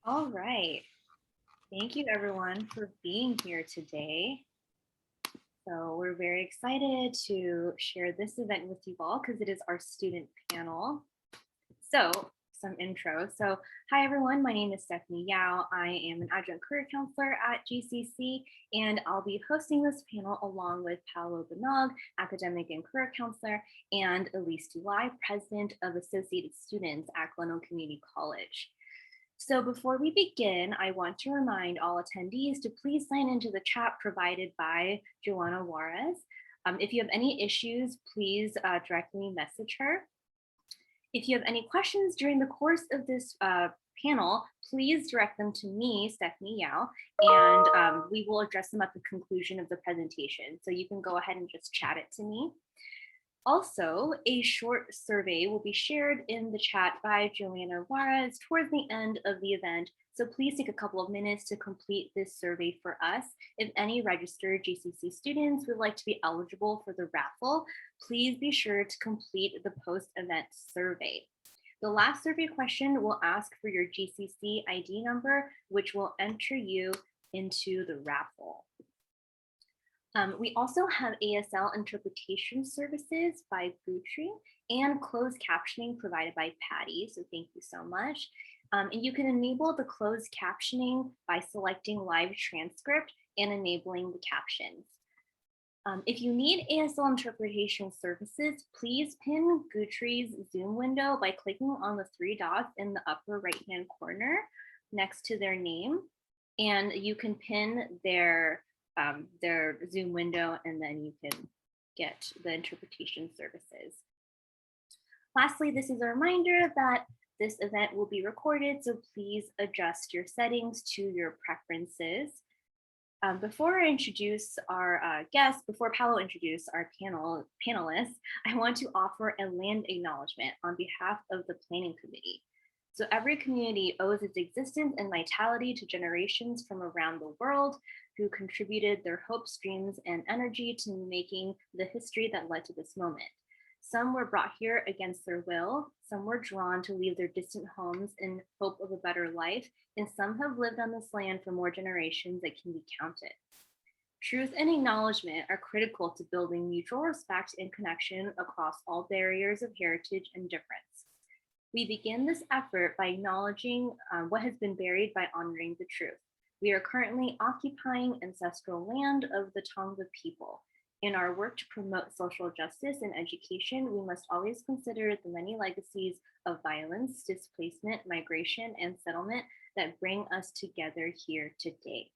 All right. Thank you everyone for being here today. So we're very excited to share this event with you all because it is our student panel. So some intro. So hi everyone, my name is Stephanie Yao. I am an adjunct career counselor at GCC, and I'll be hosting this panel along with Paolo Banog, academic and career counselor, and Elise Dulai, president of Associated Students at Glendale Community College. So before we begin, I want to remind all attendees to please sign into the chat provided by Joanna Juarez. If you have any issues, please directly message her. If you have any questions during the course of this panel, please direct them to me, Stephanie Yao, and we will address them at the conclusion of the presentation. So you can go ahead and just chat it to me. Also, a short survey will be shared in the chat by Joanna Juarez towards the end of the event. So please take a couple of minutes to complete this survey for us. If any registered GCC students would like to be eligible for the raffle, please be sure to complete the post-event survey. The last survey question will ask for your GCC ID number, which will enter you into the raffle. We also have ASL interpretation services by Gutri and closed captioning provided by Patty. So thank you so much. And you can enable the closed captioning by selecting live transcript and enabling the captions. If you need ASL interpretation services, please pin Gutri's Zoom window by clicking on the three dots in the upper right-hand corner next to their name. And you can pin their Zoom window, and then you can get the interpretation services. Lastly, this is a reminder that this event will be recorded, so please adjust your settings to your preferences. Before I introduce our guests, before Paolo introduce our panelists, I want to offer a land acknowledgement on behalf of the Planning Committee. So every community owes its existence and vitality to generations from around the world who contributed their hopes, dreams, and energy to making the history that led to this moment. Some were brought here against their will, some were drawn to leave their distant homes in hope of a better life, and some have lived on this land for more generations that can be counted. Truth and acknowledgement are critical to building mutual respect and connection across all barriers of heritage and difference. We begin this effort by acknowledging what has been buried by honoring the truth. We are currently occupying ancestral land of the Tongva people. In our work to promote social justice and education, we must always consider the many legacies of violence, displacement, migration, and settlement that bring us together here today.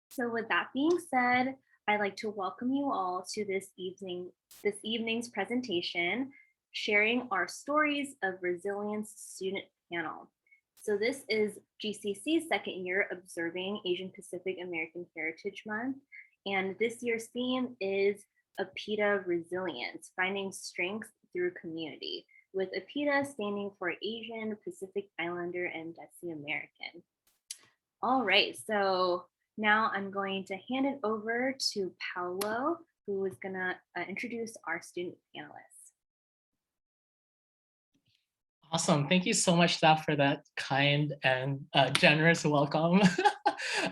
So with that being said, I'd like to welcome you all to this evening's presentation, sharing our stories of resilience student panel. So this is GCC's second year observing Asian Pacific American Heritage Month. And this year's theme is APAHM Resilience, finding strength through community, with APAHM standing for Asian, Pacific Islander, and Desi American. All right, so now I'm going to hand it over to Paolo, who is gonna introduce our student panelists. Awesome. Thank you so much, Steph, for that kind and generous welcome.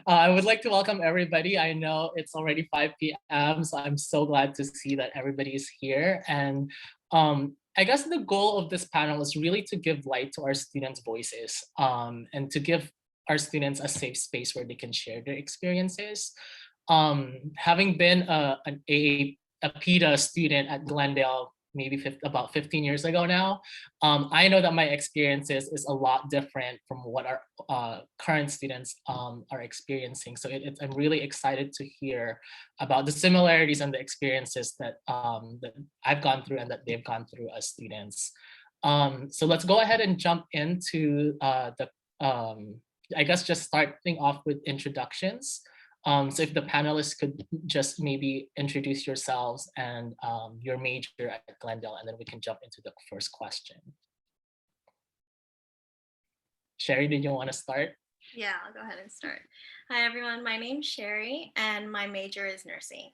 I would like to welcome everybody. I know it's already 5 p.m., so I'm so glad to see that everybody is here. And I guess the goal of this panel is really to give light to our students' voices and to give our students a safe space where they can share their experiences. Having been a PETA student at Glendale, maybe about 15 years ago now, I know that my experiences is a lot different from what our current students are experiencing. So I'm really excited to hear about the similarities and the experiences that, that I've gone through and that they've gone through as students. So let's go ahead and jump into I guess just starting off with introductions. So if the panelists could just maybe introduce yourselves and your major at Glendale, and then we can jump into the first question. Sherry, did you want to start? Yeah, I'll go ahead and start. Hi, everyone. My name's Sherry, and my major is nursing.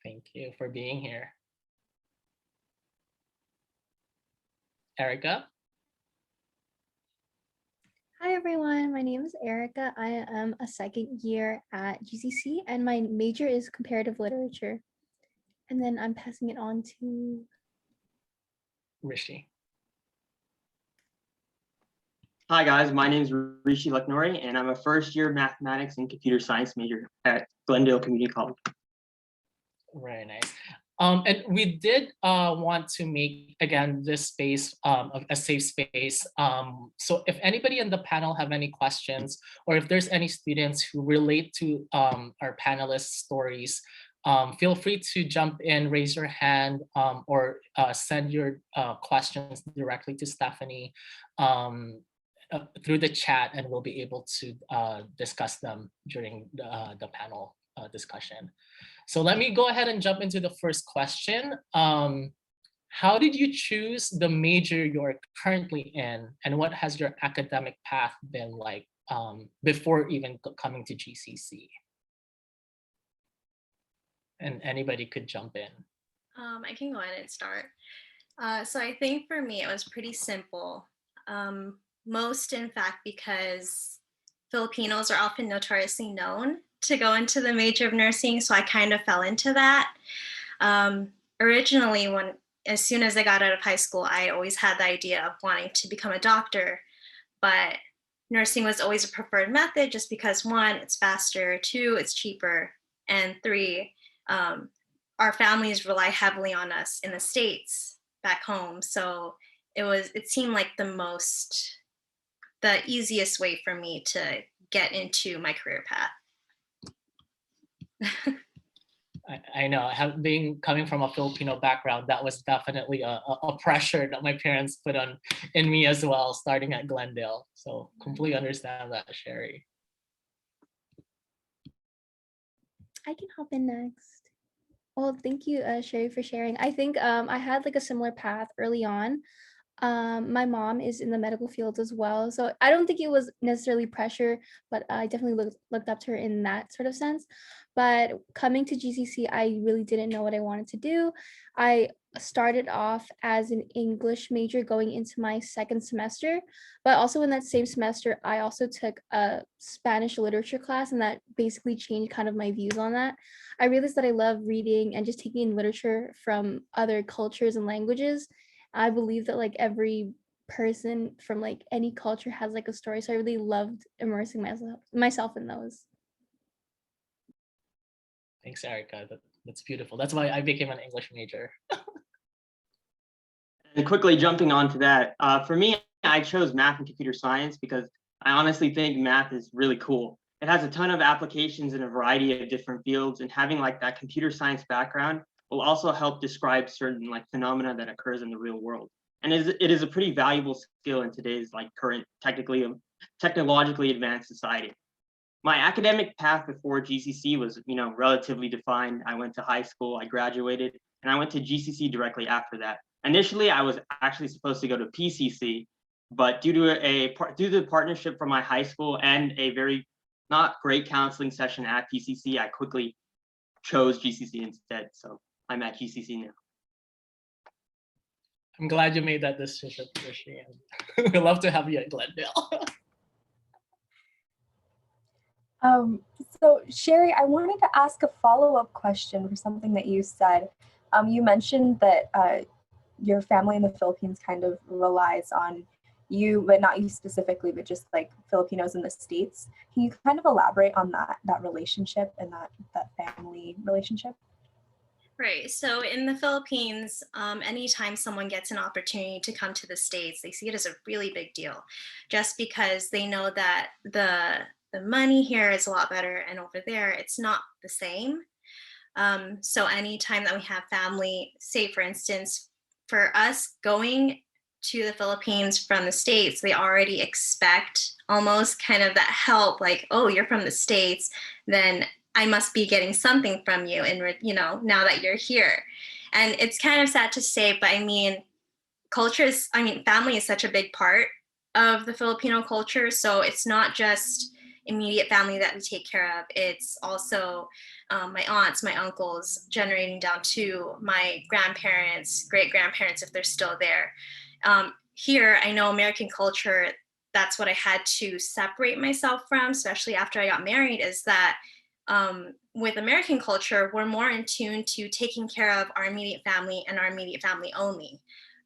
Thank you for being here. Erica? Hi everyone, my name is Erica. I am a second year at GCC and my major is comparative literature. And then I'm passing it on to Rishi. Hi guys, my name is Rishi Laknori and I'm a first year mathematics and computer science major at Glendale Community College. Very nice. And we did want to make, again, this space a safe space. So if anybody in the panel have any questions, or if there's any students who relate to our panelists' stories, feel free to jump in, raise your hand, or send your questions directly to Stephanie through the chat, and we'll be able to discuss them during the panel discussion. So let me go ahead and jump into the first question. How did you choose the major you're currently in, and what has your academic path been like before even coming to GCC? And anybody could jump in. I can go ahead and start. So I think for me, it was pretty simple. Most, in fact, because Filipinos are often notoriously known to go into the major of nursing, so I kind of fell into that. Originally, as soon as I got out of high school, I always had the idea of wanting to become a doctor, but nursing was always a preferred method just because, one, it's faster, two, it's cheaper, and three, our families rely heavily on us in the States back home. So it seemed like the easiest way for me to get into my career path. I know, coming from a Filipino background, that was definitely a pressure that my parents put on in me as well, starting at Glendale. So completely understand that, Sherry. I can hop in next. Well, thank you, Sherry, for sharing. I think I had like a similar path early on. My mom is in the medical field as well, so I don't think it was necessarily pressure, but I definitely looked up to her in that sort of sense. But coming to GCC, I really didn't know what I wanted to do. I started off as an English major going into my second semester, but also in that same semester, I also took a Spanish literature class, and that basically changed kind of my views on that. I realized that I love reading and just taking in literature from other cultures and languages. I believe that like every person from like any culture has like a story. So I really loved immersing myself in those. Thanks, Erica. That's beautiful. That's why I became an English major. And quickly jumping onto that, for me, I chose math and computer science because I honestly think math is really cool. It has a ton of applications in a variety of different fields, and having like that computer science background will also help describe certain like phenomena that occurs in the real world. And it is a pretty valuable skill in today's like current technologically advanced society. My academic path before GCC was, relatively defined. I went to high school, I graduated, and I went to GCC directly after that. Initially, I was actually supposed to go to PCC, but due to the partnership from my high school and a very not great counseling session at PCC, I quickly chose GCC instead. So I'm at GCC now. I'm glad you made that decision, Rishi. We'd love to have you at Glendale. So Sherry, I wanted to ask a follow-up question for something that you said. You mentioned that your family in the Philippines kind of relies on you, but not you specifically, but just like Filipinos in the States. Can you kind of elaborate on that relationship and that family relationship? Right. So in the Philippines, anytime someone gets an opportunity to come to the States, they see it as a really big deal, just because they know that the money here is a lot better, and over there, it's not the same. So anytime that we have family, say for instance, for us going to the Philippines from the States, they already expect almost kind of that help, like, oh, you're from the States, then I must be getting something from you, and now that you're here. And it's kind of sad to say, but I mean, family is such a big part of the Filipino culture. So it's not just immediate family that we take care of. It's also my aunts, my uncles, generating down to my grandparents, great grandparents, if they're still there. Here, I know American culture, that's what I had to separate myself from, especially after I got married, is that with American culture, we're more in tune to taking care of our immediate family and our immediate family only.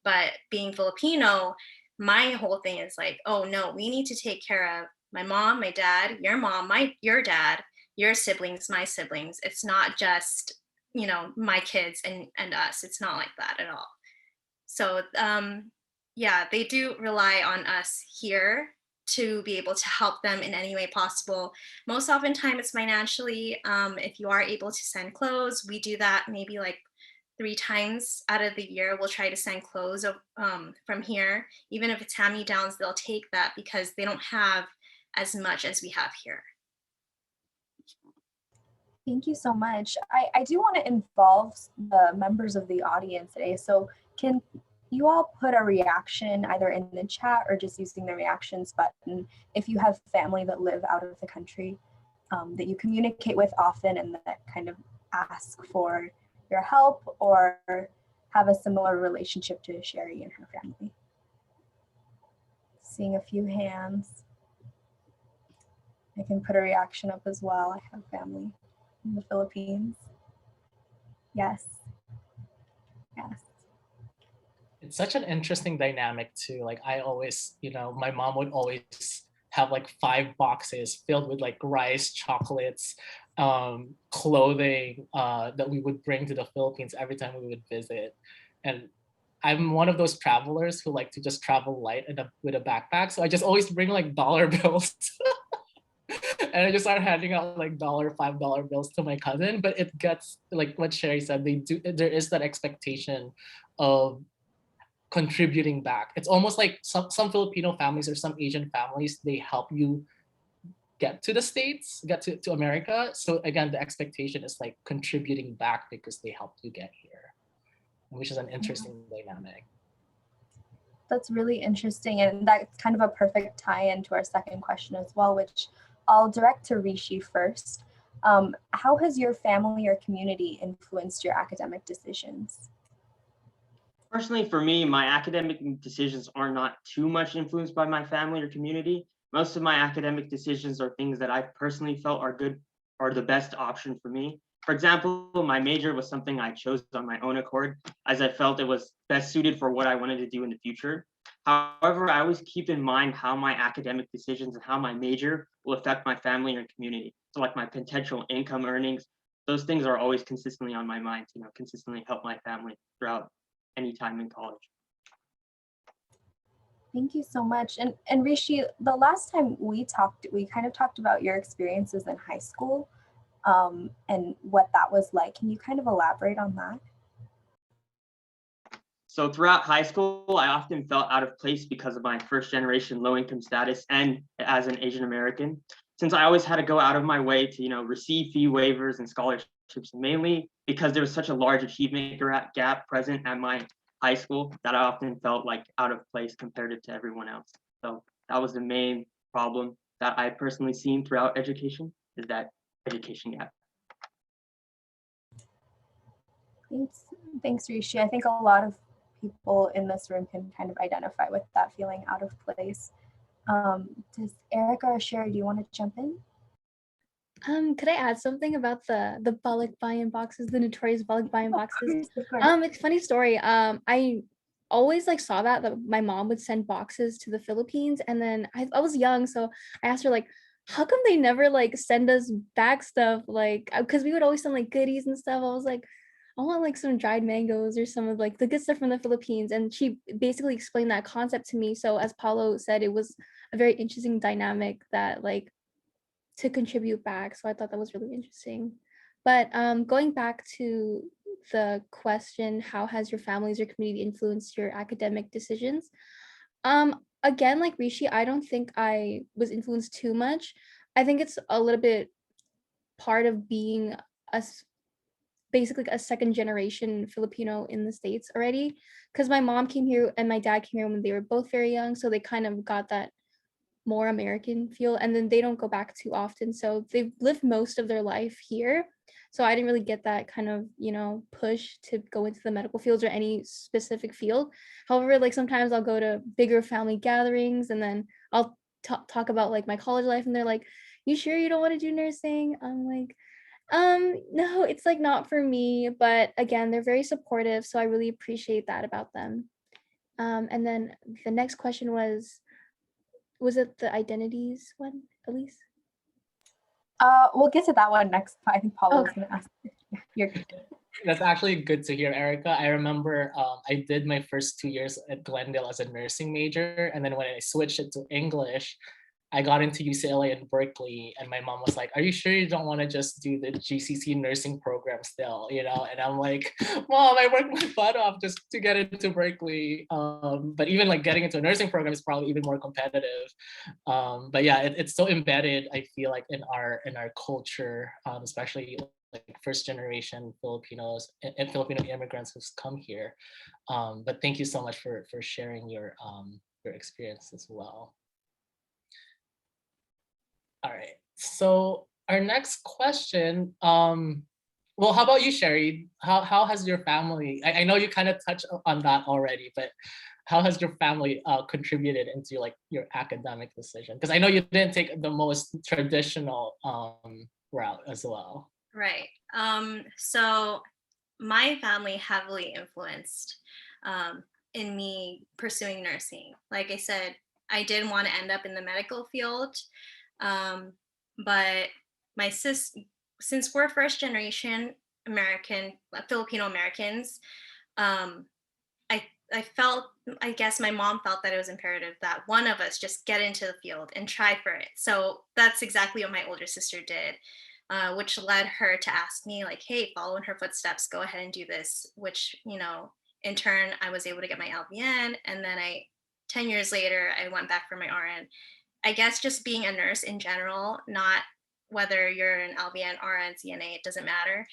But being Filipino, my whole thing is like, oh no, we need to take care of my mom, my dad, your mom, your dad, your siblings, my siblings. It's not just, you know, my kids and us. It's not like that at all. So yeah, they do rely on us here to be able to help them in any way possible. Most oftentimes it's financially. If you are able to send clothes, we do that maybe like 3 times out of the year. We'll try to send clothes from here. Even if it's hand-me-downs, they'll take that because they don't have as much as we have here. Thank you so much. I do want to involve the members of the audience today. So can you all put a reaction either in the chat or just using the reactions button if you have family that live out of the country that you communicate with often and that kind of ask for your help or have a similar relationship to Sherry and her family? Seeing a few hands. I can put a reaction up as well. I have family in the Philippines. Yes. Yes. It's such an interesting dynamic too. Like I always, you know, my mom would always have like 5 boxes filled with like rice, chocolates, clothing that we would bring to the Philippines every time we would visit. And I'm one of those travelers who like to just travel light with a backpack. So I just always bring like dollar bills. And I just started handing out like $5 bills to my cousin. But it gets like what Sherry said, there is that expectation of contributing back. It's almost like some Filipino families or some Asian families, they help you get to the States, get to America. So again, the expectation is like contributing back because they helped you get here, which is an interesting dynamic. That's really interesting. And that's kind of a perfect tie-in to our second question as well, which I'll direct to Rishi first. How has your family or community influenced your academic decisions? Personally, for me, my academic decisions are not too much influenced by my family or community. Most of my academic decisions are things that I personally felt are good or the best option for me. For example, my major was something I chose on my own accord, as I felt it was best suited for what I wanted to do in the future. However, I always keep in mind how my academic decisions and how my major will affect my family and community. So like my potential income earnings, those things are always consistently on my mind to, consistently help my family throughout any time in college. Thank you so much. And Rishi, the last time we talked, we kind of talked about your experiences in high school and what that was like. Can you kind of elaborate on that? So throughout high school, I often felt out of place because of my first generation low income status and as an Asian American. Since I always had to go out of my way to, receive fee waivers and scholarships, mainly because there was such a large achievement gap present at my high school that I often felt like out of place compared to everyone else. So that was the main problem that I personally seen throughout education, is that education gap. Thanks, Rishi. I think a lot of people in this room can kind of identify with that feeling out of place. Does Erica or Sherry, do you want to jump in? Could I add something about the balikbayan boxes, the notorious balikbayan boxes? Of course. It's a funny story. I always like saw that my mom would send boxes to the Philippines, and then I was young, so I asked her like, how come they never like send us back stuff, like because we would always send like goodies and stuff. I was like, I want like some dried mangoes or some of like the good stuff from the Philippines, and she basically explained that concept to me. So as Paulo said, it was a very interesting dynamic that like to contribute back. So I thought that was really interesting. But going back to the question, how has your families or community influenced your academic decisions? Again, like Rishi, I don't think I was influenced too much. I think it's a little bit part of being basically a second generation Filipino in the States already, because my mom came here and my dad came here when they were both very young, so they kind of got that more American feel, and then they don't go back too often, so they've lived most of their life here. So I didn't really get that kind of, push to go into the medical fields or any specific field. However, like sometimes I'll go to bigger family gatherings and then I'll talk about like my college life and they're like, you sure you don't want to do nursing? I'm like, no, it's like not for me. But again, they're very supportive. So I really appreciate that about them. And then the next question was it the identities one, Elise? We'll get to that one next. I think Paula was Okay. going to ask. You're good. That's actually good to hear, Erica. I remember I did my first 2 years at Glendale as a nursing major. And then when I switched it to English, I got into UCLA and Berkeley. And my mom was like, are you sure you don't want to just do the GCC nursing program still? And I'm like, Mom, I worked my butt off just to get into Berkeley. But even like getting into a nursing program is probably even more competitive. But yeah, it's so embedded, I feel like, in our culture, especially like first generation Filipinos and Filipino immigrants who's come here. But thank you so much for sharing your experience as well. All right, so our next question, well, how about you, Sherry? How has your family, I know you kind of touched on that already, but how has your family contributed into like your academic decision? Because I know you didn't take the most traditional route as well. Right. So my family heavily influenced in me pursuing nursing. Like I said, I did want to end up in the medical field, but my since we're first generation American, Filipino Americans, um, I felt, I guess my mom felt that it was imperative that one of us just get into the field and try for it. So that's exactly what my older sister did. Which led her to ask me like, hey, follow in her footsteps, go ahead and do this, which, in turn, I was able to get my LVN. And then 10 years later, I went back for my RN. I guess just being a nurse in general, not whether you're an LVN, RN, CNA, it doesn't matter.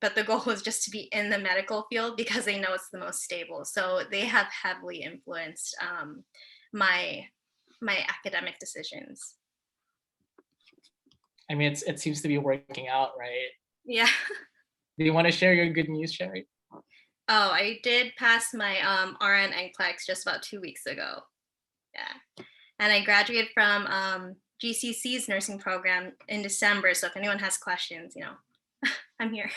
But the goal was just to be in the medical field because they know it's the most stable. So they have heavily influenced my academic decisions. I mean, it seems to be working out, right? Yeah. Do you want to share your good news, Sherry? Oh, I did pass my RN NCLEX just about 2 weeks ago. Yeah. And I graduated from GCC's nursing program in December. So if anyone has questions, I'm here.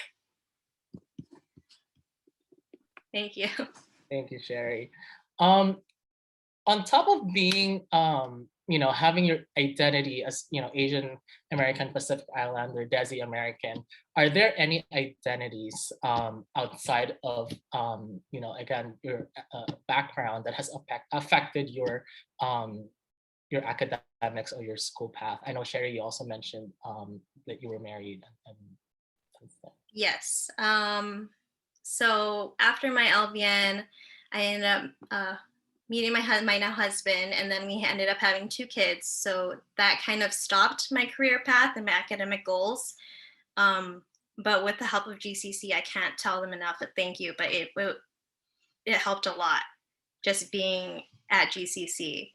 Thank you. Thank you, Sherry. On top of being having your identity as Asian American, Pacific Islander, Desi American, are there any identities outside of again your background that has affected your academics or your school path? I know, Sherry, you also mentioned that you were married and stuff. Yes. So after my LVN, I ended up meeting my now husband, and then we ended up having 2 kids. So that kind of stopped my career path and my academic goals. But with the help of GCC, I can't tell them enough of thank you, but it helped a lot just being at GCC.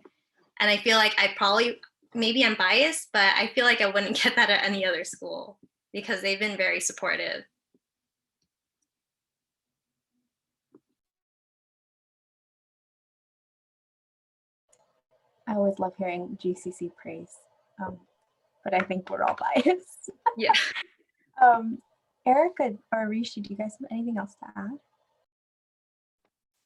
And I feel like maybe I'm biased, but I feel like I wouldn't get that at any other school because they've been very supportive. I always love hearing GCC praise, but I think we're all biased. Yeah. Erica or Rishi, do you guys have anything else to add?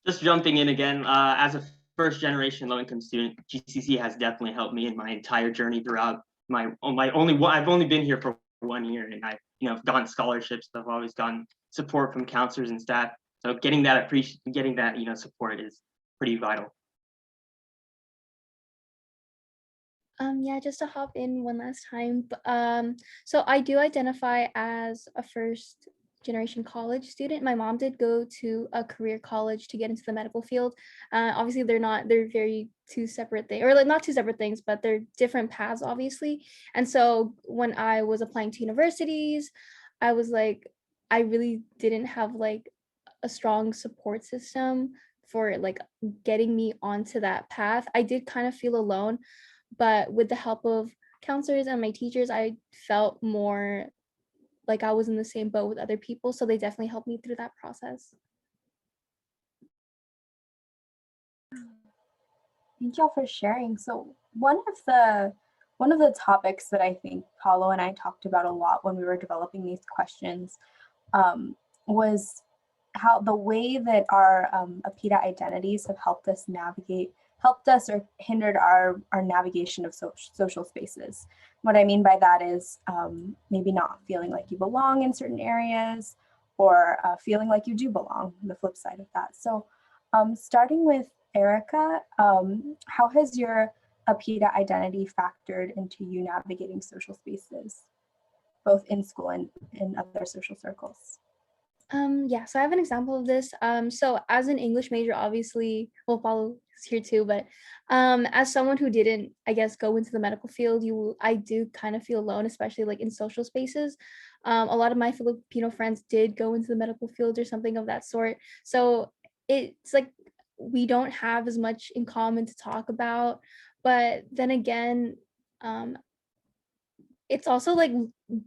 Just jumping in again, as a first generation low income student, GCC has definitely helped me in my entire journey throughout I've only been here for 1 year, and I've gotten scholarships. I've always gotten support from counselors and staff. So getting that support is pretty vital. Yeah, just to hop in one last time. So I do identify as a first generation college student. My mom did go to a career college to get into the medical field. Obviously they're very two separate things, or like not two separate things, but they're different paths, obviously. And so when I was applying to universities, I was like, I really didn't have like a strong support system for like getting me onto that path. I did kind of feel alone, but with the help of counselors and my teachers, I felt more like I was in the same boat with other people. So they definitely helped me through that process. Thank y'all for sharing. So one of the topics that I think Paulo and I talked about a lot when we were developing these questions was how the way that our APITA identities have helped us or hindered our navigation of social spaces. What I mean by that is maybe not feeling like you belong in certain areas, or feeling like you do belong, the flip side of that. So starting with Erica, how has your APITA identity factored into you navigating social spaces, both in school and in other social circles? Yeah, so I have an example of this. So as an English major, obviously, well, Paulo is here too, but as someone who didn't, I guess, go into the medical field, I do kind of feel alone, especially like in social spaces. A lot of my Filipino friends did go into the medical field or something of that sort. So it's like we don't have as much in common to talk about. But then again, it's also like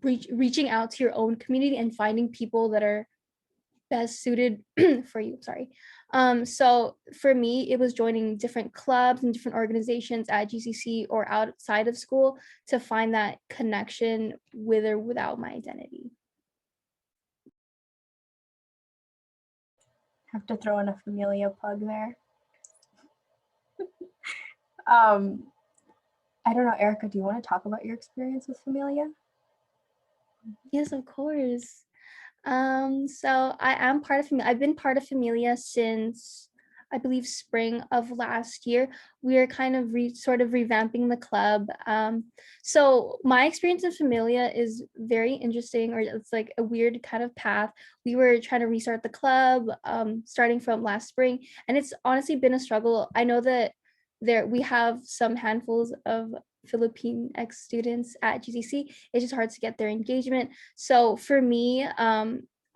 reaching out to your own community and finding people that are best suited for you. Sorry. So for me, it was joining different clubs and different organizations at GCC or outside of school to find that connection with or without my identity. Have to throw in a familia plug there. I don't know, Erica, do you want to talk about your experience with familia? Yes, of course. So I am part of Familia. I've been part of Familia since I believe spring of last year. We are kind of sort of revamping the club. So my experience in Familia is very interesting, or it's like a weird kind of path. We were trying to restart the club, starting from last spring, and it's honestly been a struggle. I know that we have some handfuls of Philippine ex students at GCC. It's just hard to get their engagement. So for me,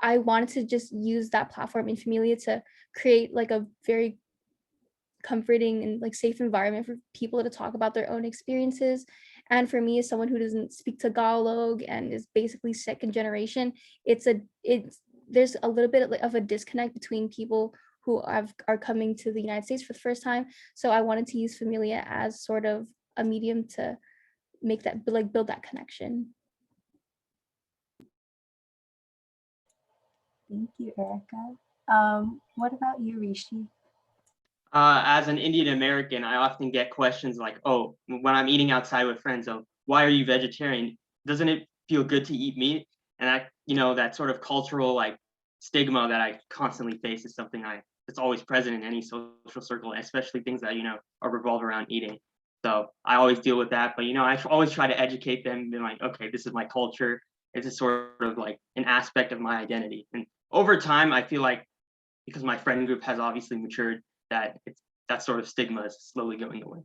I wanted to just use that platform in Familia to create like a very comforting and like safe environment for people to talk about their own experiences. And for me, as someone who doesn't speak Tagalog and is basically second generation, there's a little bit of a disconnect between people who are coming to the United States for the first time. So I wanted to use Familia as sort of a medium to make that build that connection. Thank you, Erica. What about you, Rishi? As an Indian American, I often get questions like, oh, when I'm eating outside with friends, oh, why are you vegetarian? Doesn't it feel good to eat meat? And that sort of cultural like stigma that I constantly face is something that's always present in any social circle, especially things that, are revolve around eating. So I always deal with that, but I always try to educate them and be like, okay, this is my culture. It's a sort of like an aspect of my identity. And over time, I feel like because my friend group has obviously matured, that sort of stigma is slowly going away.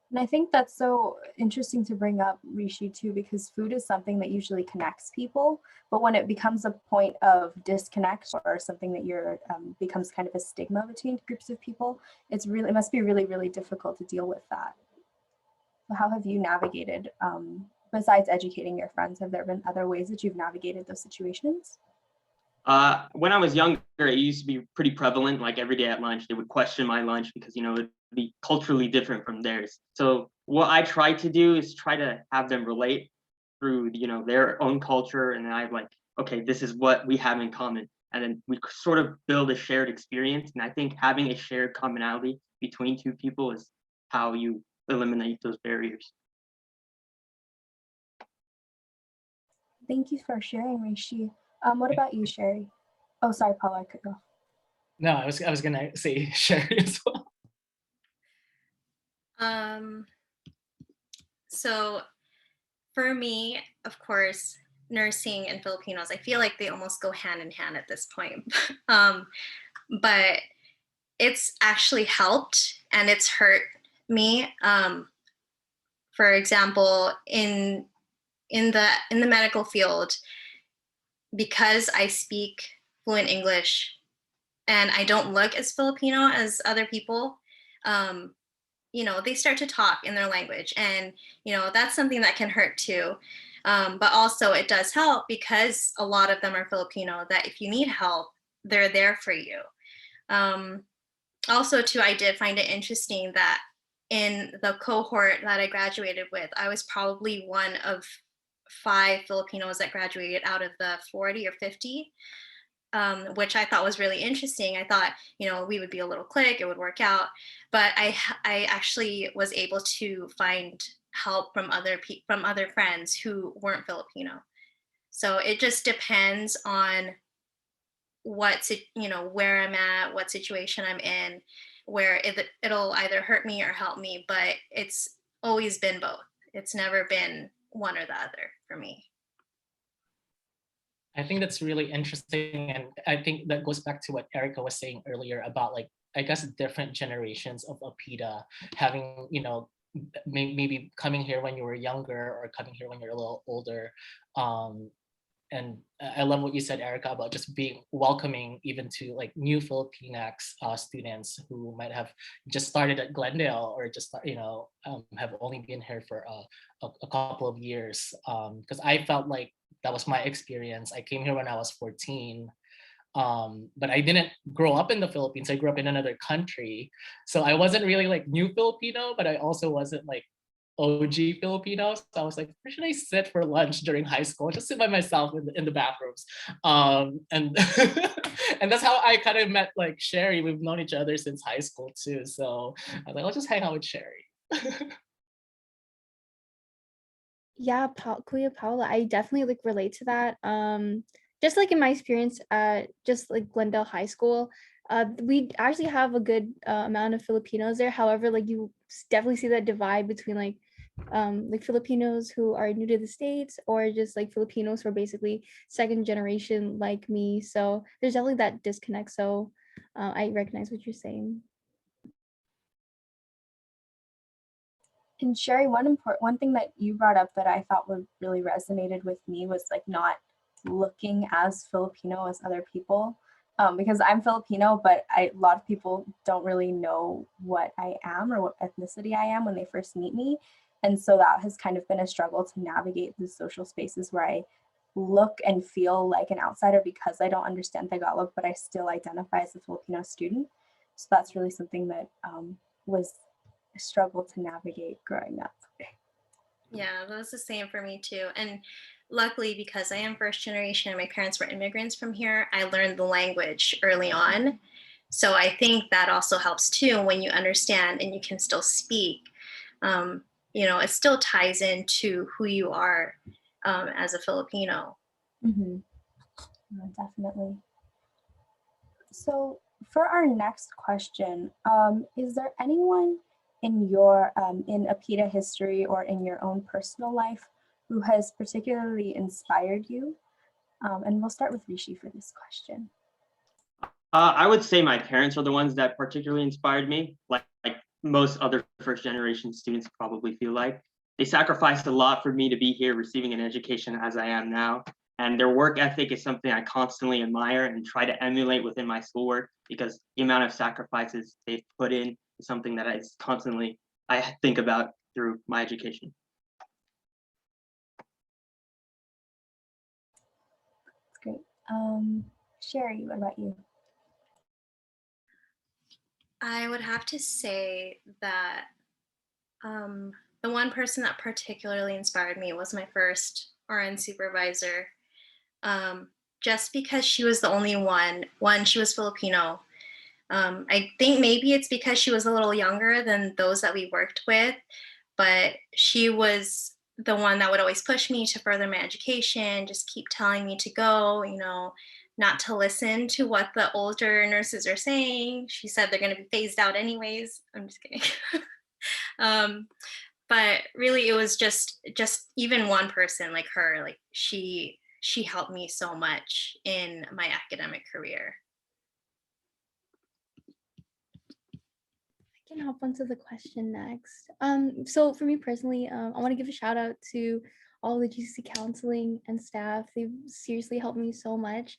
And I think that's so interesting to bring up, Rishi, too, because food is something that usually connects people. But when it becomes a point of disconnect or something that becomes kind of a stigma between groups of people, it must be really, really difficult to deal with that. So how have you navigated, besides educating your friends, have there been other ways that you've navigated those situations? When I was younger, it used to be pretty prevalent. Like every day at lunch, they would question my lunch because it would be culturally different from theirs. So what I try to do is try to have them relate through their own culture, and then I'm like, okay, this is what we have in common, and then we sort of build a shared experience. And I think having a shared commonality between two people is how you eliminate those barriers. Thank you for sharing, Rishi. What about you, Sherry? Oh, sorry, Paula, I could go. No, I was gonna say Sherry as well. So for me, of course, nursing and Filipinos, I feel like they almost go hand in hand at this point. But it's actually helped and it's hurt me. For example, in the medical field, because I speak fluent English and I don't look as Filipino as other people, they start to talk in their language, and that's something that can hurt too. But also it does help because a lot of them are Filipino, that if you need help, they're there for you. Also too, I did find it interesting that in the cohort that I graduated with, I was probably one of 5 Filipinos that graduated out of the 40 or 50, which I thought was really interesting. I thought, we would be a little clique, it would work out. But I actually was able to find help from other friends who weren't Filipino. So it just depends on where I'm at, what situation I'm in, where it'll either hurt me or help me. But it's always been both. It's never been one or the other for me. I think that's really interesting. And I think that goes back to what Erica was saying earlier about, like, I guess different generations of APIDA having, maybe coming here when you were younger or coming here when you're a little older. And I love what you said, Erica, about just being welcoming even to like new Filipinx students who might have just started at Glendale or just have only been here for a couple of years. Because I felt like that was my experience. I came here when I was 14, but I didn't grow up in the Philippines. I grew up in another country, so I wasn't really like new Filipino, but I also wasn't like OG Filipinos. So I was like, where should I sit for lunch during high school? Just sit by myself in the bathrooms. And and that's how I kind of met like Sherry. We've known each other since high school too. So I was like, I'll just hang out with Sherry. Yeah, Kuya Paula, I definitely like relate to that. Just like in my experience at just like Glendale High School, we actually have a good amount of Filipinos there. However, like you definitely see that divide between like Filipinos who are new to the States or just like Filipinos who are basically second generation like me. So there's definitely that disconnect. So I recognize what you're saying. And Sherry, one thing that you brought up that I thought would really resonated with me was like not looking as Filipino as other people. Because I'm Filipino, but a lot of people don't really know what I am or what ethnicity I am when they first meet me. And so that has kind of been a struggle to navigate the social spaces where I look and feel like an outsider because I don't understand Tagalog, but I still identify as a Filipino student. So that's really something that was a struggle to navigate growing up. Yeah, that was the same for me too. And luckily, because I am first generation and my parents were immigrants from here, I learned the language early on. So I think that also helps too when you understand and you can still speak. It still ties into who you are as a Filipino. Mm-hmm. Definitely. So for our next question, is there anyone in your in APIDA history or in your own personal life who has particularly inspired you? And we'll start with Rishi for this question. I would say my parents are the ones that particularly inspired me, like most other first generation students probably feel like. They sacrificed a lot for me to be here receiving an education as I am now. And their work ethic is something I constantly admire and try to emulate within my schoolwork because the amount of sacrifices they've put in is something that I think about through my education. That's great. Sherry, what about you? I would have to say that the one person that particularly inspired me was my first RN supervisor. Just because she was the only one, she was Filipino. I think maybe it's because she was a little younger than those that we worked with, but she was the one that would always push me to further my education, just keep telling me to go, not to listen to what the older nurses are saying. She said they're going to be phased out anyways. I'm just kidding. But really it was just even one person like her, like she helped me so much in my academic career. I can hop onto the question next. So for me personally, I want to give a shout out to all the GCC counseling and staff. They've seriously helped me so much.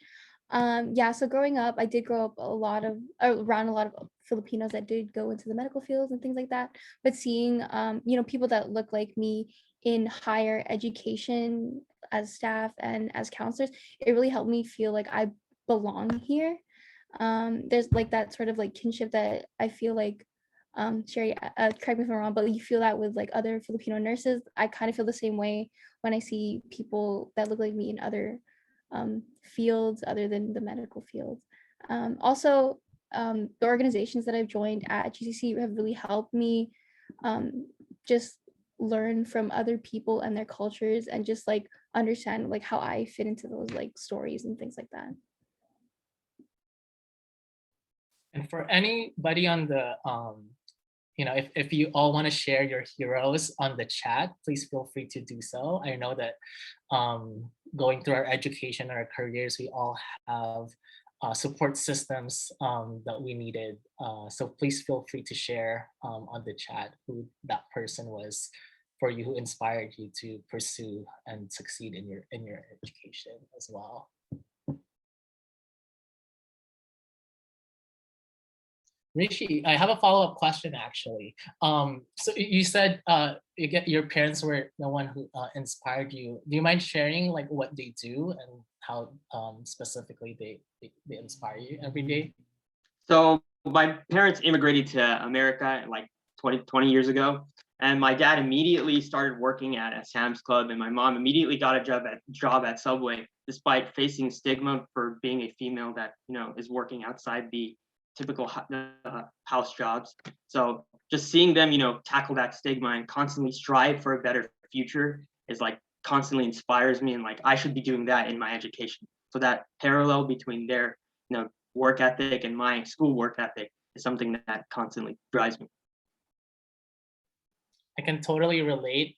Yeah, so growing up, I did grow up around a lot of Filipinos that did go into the medical fields and things like that. But seeing, people that look like me in higher education as staff and as counselors, it really helped me feel like I belong here. There's like that sort of like kinship that I feel like, Sherry, correct me if I'm wrong, but you feel that with like other Filipino nurses. I kind of feel the same way when I see people that look like me in other fields other than the medical field. Also, the organizations that I've joined at GCC have really helped me just learn from other people and their cultures and just like understand like how I fit into those like stories and things like that. And for anybody on the, if you all want to share your heroes on the chat, please feel free to do so. I know that going through our education and our careers, we all have support systems that we needed. So please feel free to share on the chat who that person was for you, who inspired you to pursue and succeed in your education as well. Rishi, I have a follow-up question actually. So you said your parents were the one who inspired you. Do you mind sharing like what they do and how specifically they inspire you every day? So my parents immigrated to America like 20 years ago. And my dad immediately started working at a Sam's Club, and my mom immediately got a job at Subway, despite facing stigma for being a female that is working outside the typical house jobs. So just seeing them, tackle that stigma and constantly strive for a better future is like constantly inspires me, and like I should be doing that in my education. So that parallel between their, work ethic and my school work ethic is something that constantly drives me. I can totally relate.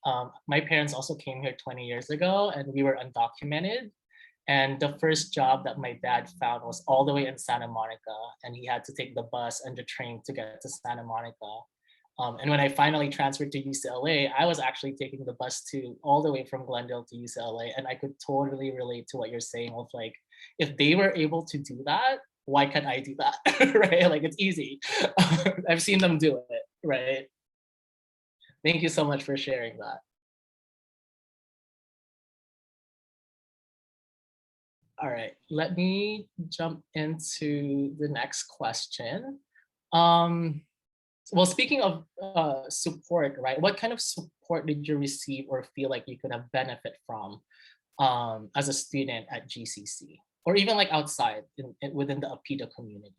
My parents also came here 20 years ago and we were undocumented. And the first job that my dad found was all the way in Santa Monica, and he had to take the bus and the train to get to Santa Monica. And when I finally transferred to UCLA, I was actually taking the bus all the way from Glendale to UCLA. And I could totally relate to what you're saying of like, if they were able to do that, why can't I do that, right? Like it's easy. I've seen them do it, right? Thank you so much for sharing that. All right, let me jump into the next question. Well, speaking of support, right? What kind of support did you receive or feel like you could have benefit from as a student at GCC, or even like outside within the APIDA community?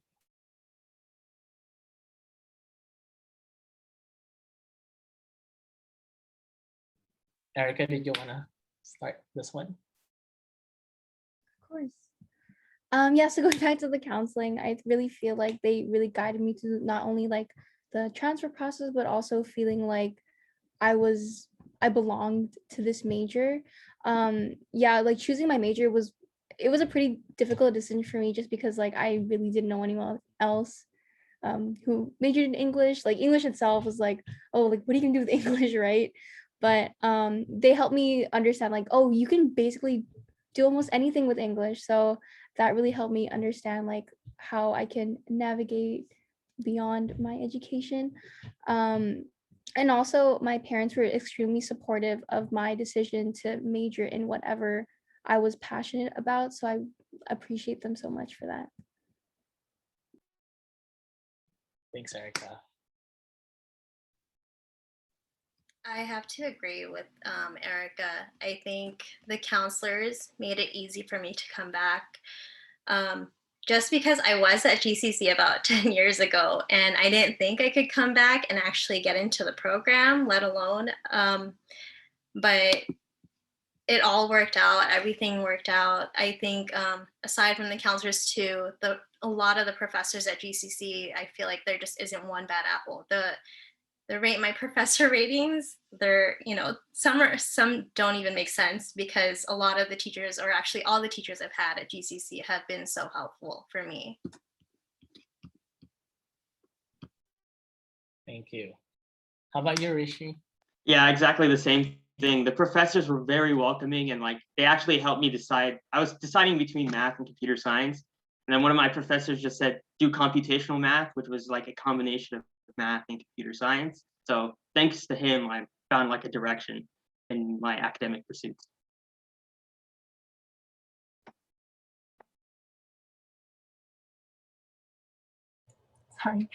Erica, did you want to start this one? Of course. Yeah, so going back to the counseling, I really feel like they really guided me to not only like the transfer process, but also feeling like I belonged to this major. Yeah, like choosing my major was a pretty difficult decision for me, just because like I really didn't know anyone else who majored in English. Like English itself was like, oh, like what are you gonna do with English, right? But they helped me understand like, oh, you can basically do almost anything with English. So that really helped me understand like how I can navigate beyond my education. And also my parents were extremely supportive of my decision to major in whatever I was passionate about. So I appreciate them so much for that. Thanks, Erica. I have to agree with Erica. I think the counselors made it easy for me to come back. Just because I was at GCC about 10 years ago and I didn't think I could come back and actually get into the program, let alone. But it all worked out. Everything worked out. I think aside from the counselors too, a lot of the professors at GCC, I feel like there just isn't one bad apple. The rate my professor ratings, they're, some don't even make sense, because a lot of the teachers, or actually all the teachers I've had at GCC, have been so helpful for me. Thank you. How about you, Rishi? Yeah, exactly the same thing. The professors were very welcoming and like they actually helped me decide. I was deciding between math and computer science. And then one of my professors just said, do computational math, which was like a combination of math and computer science. So thanks to him, I found like a direction in my academic pursuits. Sorry.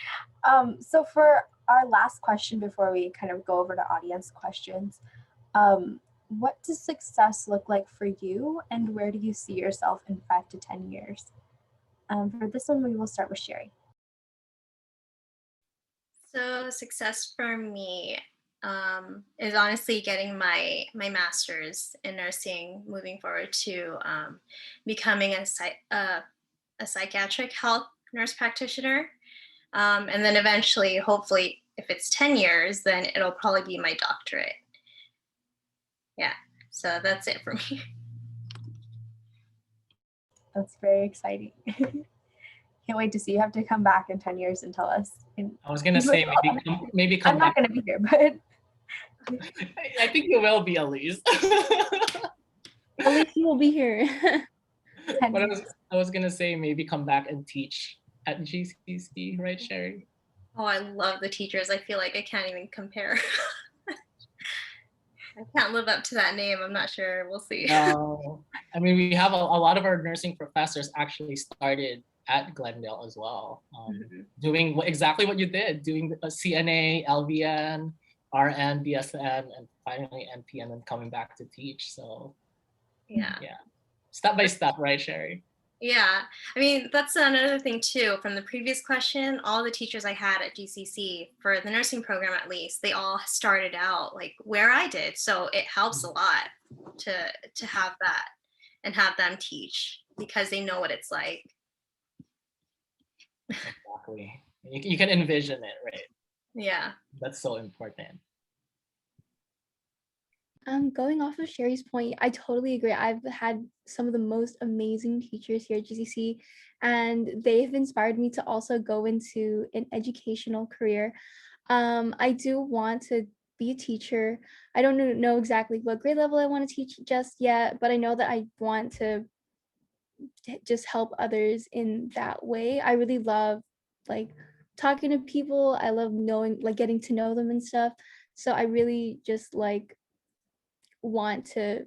So for our last question before we kind of go over to audience questions, what does success look like for you and where do you see yourself in 5 to 10 years? For this one, we will start with Sherry. So success for me is honestly getting my master's in nursing, moving forward to becoming a psychiatric health nurse practitioner. And then eventually, hopefully, if it's 10 years, then it'll probably be my doctorate. Yeah, so that's it for me. That's very exciting. Can't wait to see. You have to come back in 10 years and tell us. I was gonna say maybe come I'm back. not going to be here, but I think you will be at least. At least you will be here. But I was gonna say maybe come back and teach at GCC, right, Sherry? Oh, I love the teachers. I feel like I can't even compare. I can't live up to that name. I'm not sure. We'll see. No, I mean we have a lot of our nursing professors actually started at Glendale as well, doing exactly what you did, doing a CNA, LVN, RN, BSN, and finally NP, and then coming back to teach. So yeah, step by step, right, Sherry? Yeah, I mean, that's another thing too. From the previous question, all the teachers I had at GCC for the nursing program, at least, they all started out like where I did. So it helps a lot to have that and have them teach because they know what it's like. Exactly. You can envision it, right? Yeah. That's so important. Going off of Sherry's point, I totally agree. I've had some of the most amazing teachers here at GCC, and they've inspired me to also go into an educational career. I do want to be a teacher. I don't know exactly what grade level I want to teach just yet, but I know that I want to just help others in that way. I really love like talking to people. I love knowing, like getting to know them and stuff. So I really just like want to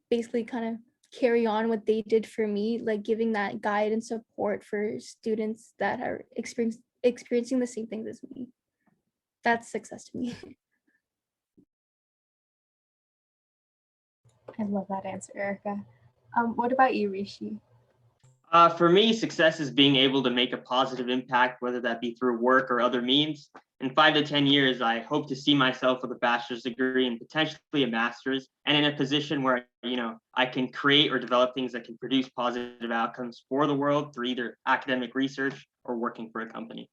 basically kind of carry on what they did for me, like giving that guide and support for students that are experiencing the same things as me. That's success to me. I love that answer, Erica. What about you, Rishi? For me, success is being able to make a positive impact, whether that be through work or other means. In 5 to 10 years, I hope to see myself with a bachelor's degree and potentially a master's, and in a position where, I can create or develop things that can produce positive outcomes for the world through either academic research or working for a company.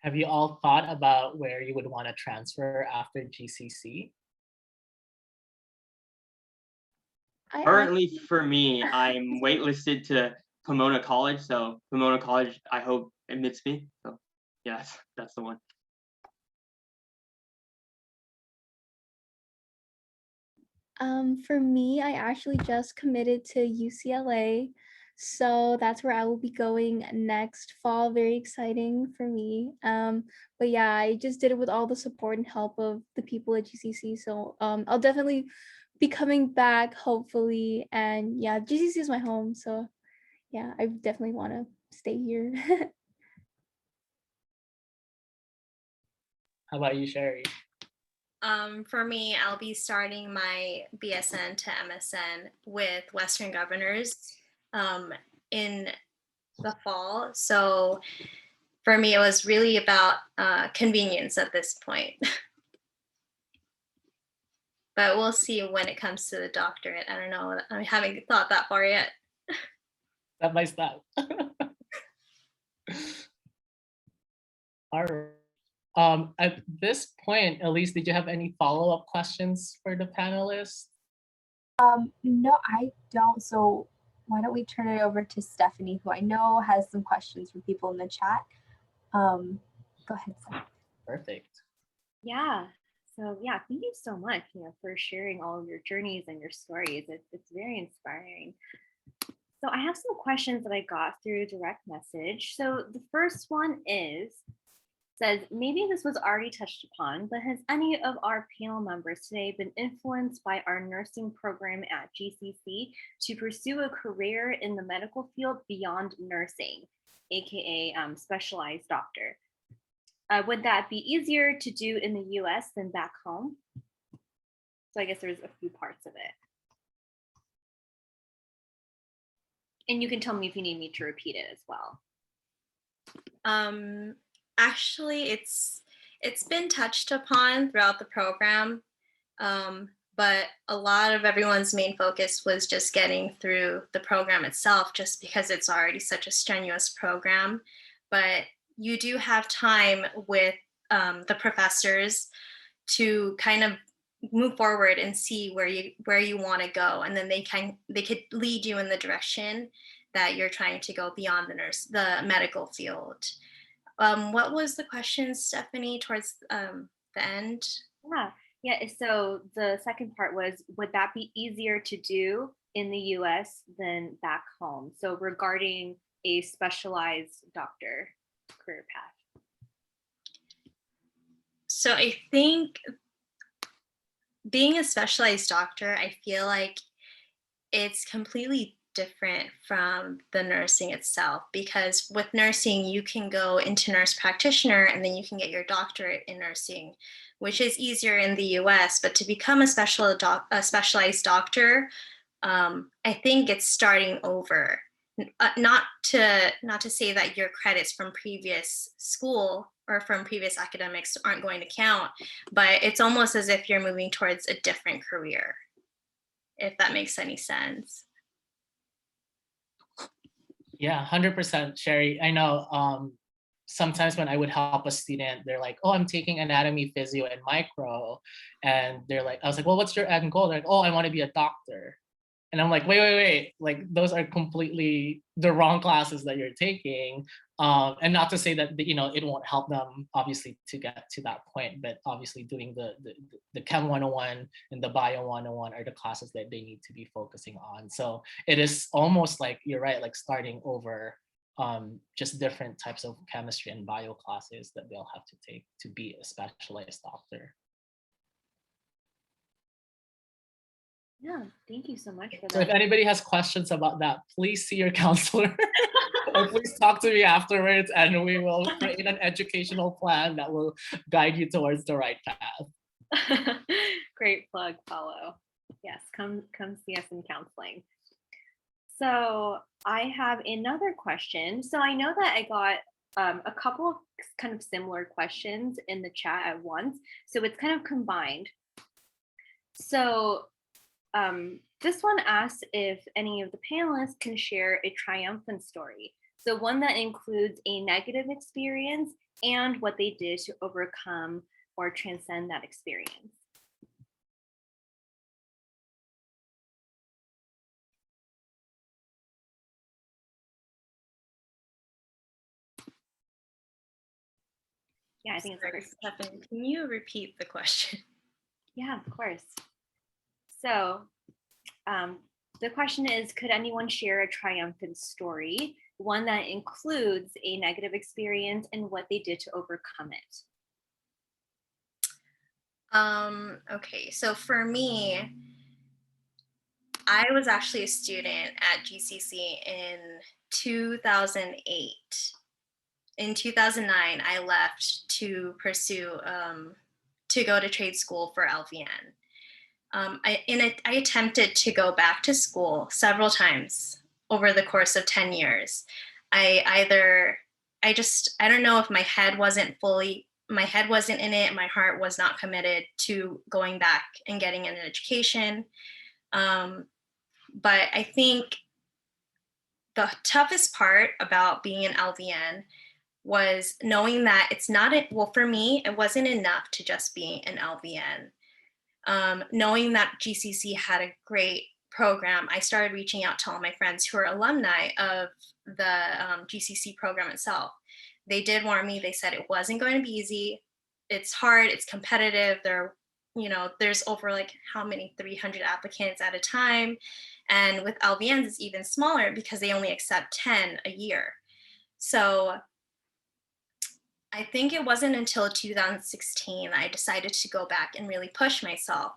Have you all thought about where you would want to transfer after GCC? Currently, for me, I'm waitlisted to Pomona College. So Pomona College, I hope admits me. So yes, that's the one. For me, I actually just committed to UCLA. So that's where I will be going next fall. Very exciting for me. But yeah, I just did it with all the support and help of the people at GCC. So I'll definitely be coming back, hopefully. And yeah, GCC is my home. So yeah, I definitely want to stay here. How about you, Sherry? For me, I'll be starting my BSN to MSN with Western Governors in the fall. So for me, it was really about convenience at this point. But we'll see when it comes to the doctorate. I don't know. I haven't thought that far yet. Step by step. All right. At this point, Elise, did you have any follow-up questions for the panelists? No, I don't. So why don't we turn it over to Stephanie, who I know has some questions from people in the chat. Go ahead, Stephanie. Perfect. Yeah. So yeah, thank you so much, for sharing all of your journeys and your stories. It's very inspiring. So I have some questions that I got through direct message. So the first one says, maybe this was already touched upon, but has any of our panel members today been influenced by our nursing program at GCC to pursue a career in the medical field beyond nursing, aka specialized doctor? Would that be easier to do in the US than back home? So I guess there's a few parts of it. And you can tell me if you need me to repeat it as well. Actually, it's been touched upon throughout the program, but a lot of everyone's main focus was just getting through the program itself, just because it's already such a strenuous program. But you do have time with the professors to kind of move forward and see where you want to go, and then they could lead you in the direction that you're trying to go beyond the medical field. What was the question, Stephanie, towards the end? Yeah. So the second part was, would that be easier to do in the US than back home? So regarding a specialized doctor career path. So I think being a specialized doctor, I feel like it's completely different from the nursing itself, because with nursing, you can go into nurse practitioner and then you can get your doctorate in nursing, which is easier in the US. But to become a specialized doctor, I think it's starting over. Not to say that your credits from previous school or from previous academics aren't going to count, but it's almost as if you're moving towards a different career, if that makes any sense. Yeah, 100%, Sherry. I know sometimes when I would help a student, they're like, oh, I'm taking anatomy, physio, and micro. And I was like, well, what's your end goal? They're like, oh, I want to be a doctor. And I'm like, wait. Like, those are completely the wrong classes that you're taking. And not to say that, it won't help them, obviously, to get to that point. But obviously, doing the Chem 101 and the Bio 101 are the classes that they need to be focusing on. So it is almost like, you're right, like starting over, just different types of chemistry and bio classes that they'll have to take to be a specialized doctor. Yeah, thank you so much for that. So if anybody has questions about that, please see your counselor or please talk to me afterwards, and we will create an educational plan that will guide you towards the right path. Great plug, Paulo. Yes, come see us in counseling. So I have another question. So I know that I got a couple of kind of similar questions in the chat at once. So it's kind of combined. So this one asks if any of the panelists can share a triumphant story. So one that includes a negative experience and what they did to overcome or transcend that experience. Yeah, I think it's Stephanie, can you repeat the question? Yeah, of course. So the question is, could anyone share a triumphant story, one that includes a negative experience and what they did to overcome it? Okay, so for me, I was actually a student at GCC in 2008. In 2009, I left to pursue, to go to trade school for LVN. I attempted to go back to school several times over the course of 10 years. I don't know if my head wasn't in it, my heart was not committed to going back and getting an education. But I think the toughest part about being an LVN was knowing that for me, it wasn't enough to just be an LVN. Knowing that GCC had a great program, I started reaching out to all my friends who are alumni of the GCC program itself. They did warn me, they said it wasn't going to be easy. it's hard, it's competitive. There's over like how many 300 applicants at a time. And with LVNs, it's even smaller because they only accept 10 a year. So I think it wasn't until 2016 I decided to go back and really push myself.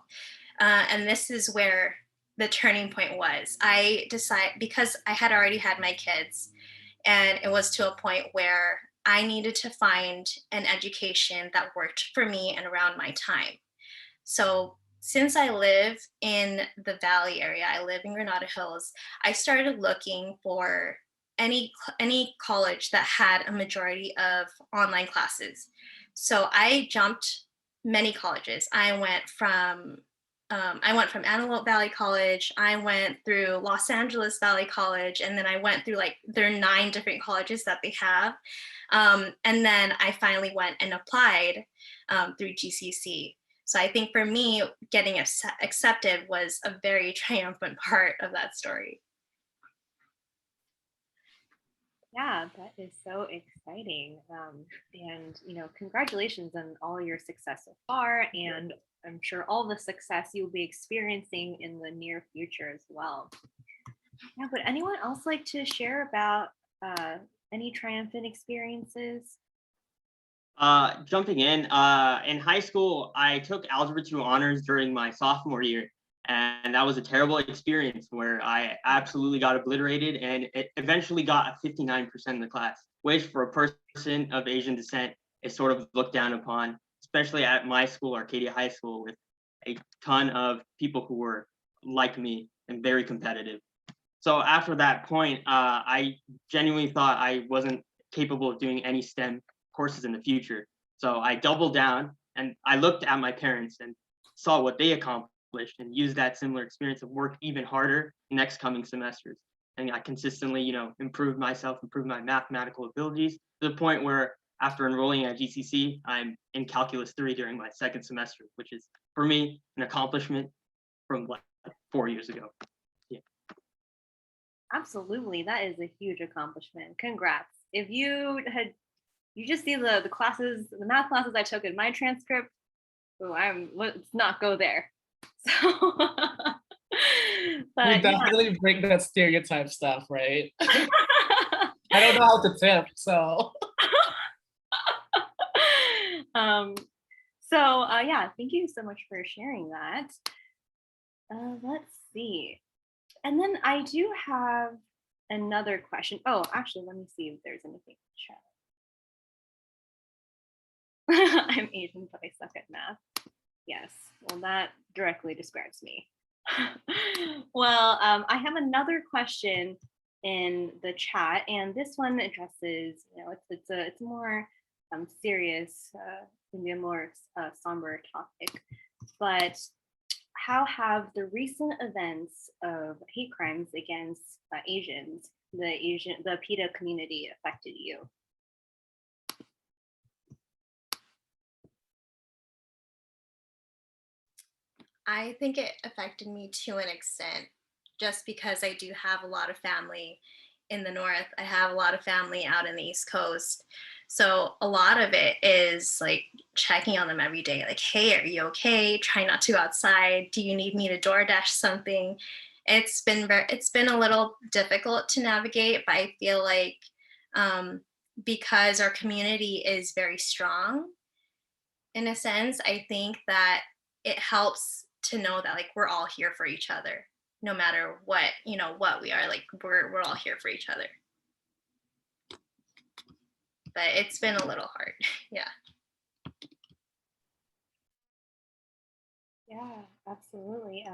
And this is where the turning point was. I decided, because I had already had my kids, and it was to a point where I needed to find an education that worked for me and around my time. So since I live in the Valley area, I live in Granada Hills, I started looking for any college that had a majority of online classes. So I jumped many colleges. I went from Antelope Valley College, I went through Los Angeles Valley College, and then I went through like there are 9 different colleges that they have. And then I finally went and applied through GCC. So I think for me, getting accepted was a very triumphant part of that story. Yeah, that is so exciting. And, congratulations on all your success so far. And I'm sure all the success you'll be experiencing in the near future as well. Yeah, would anyone else like to share about any triumphant experiences? Jumping in high school, I took Algebra 2 honors during my sophomore year. And that was a terrible experience where I absolutely got obliterated, and it eventually got a 59% in the class, which for a person of Asian descent is sort of looked down upon, especially at my school, Arcadia High School, with a ton of people who were like me and very competitive. So after that point, I genuinely thought I wasn't capable of doing any STEM courses in the future. So I doubled down and I looked at my parents and saw what they accomplished and use that similar experience to work even harder next coming semesters. And I consistently, improved myself, improved my mathematical abilities to the point where after enrolling at GCC, I'm in Calculus 3 during my second semester, which is for me an accomplishment from like 4 years ago. Yeah. Absolutely, that is a huge accomplishment. Congrats. If you just see the classes, the math classes I took in my transcript, let's not go there. So, but We definitely break that stereotype stuff, right? I don't know how to tip, so. Yeah, thank you so much for sharing that. Let's see. And then I do have another question. Oh, actually, let me see if there's anything in the chat. I'm Asian, but I suck at math. Yes, well, that directly describes me. Well, I have another question in the chat, and this one addresses, it's a more serious, maybe a more somber topic, but how have the recent events of hate crimes against Asians, the PETA community affected you? I think it affected me to an extent, just because I do have a lot of family in the North. I have a lot of family out in the East Coast. So a lot of it is like checking on them every day, like, hey, are you okay? Try not to go outside. Do you need me to DoorDash something? It's been a little difficult to navigate, but I feel like because our community is very strong, in a sense, I think that it helps to know that like we're all here for each other, no matter what what we are. Like we're all here for each other. But it's been a little hard. Yeah. Yeah, absolutely.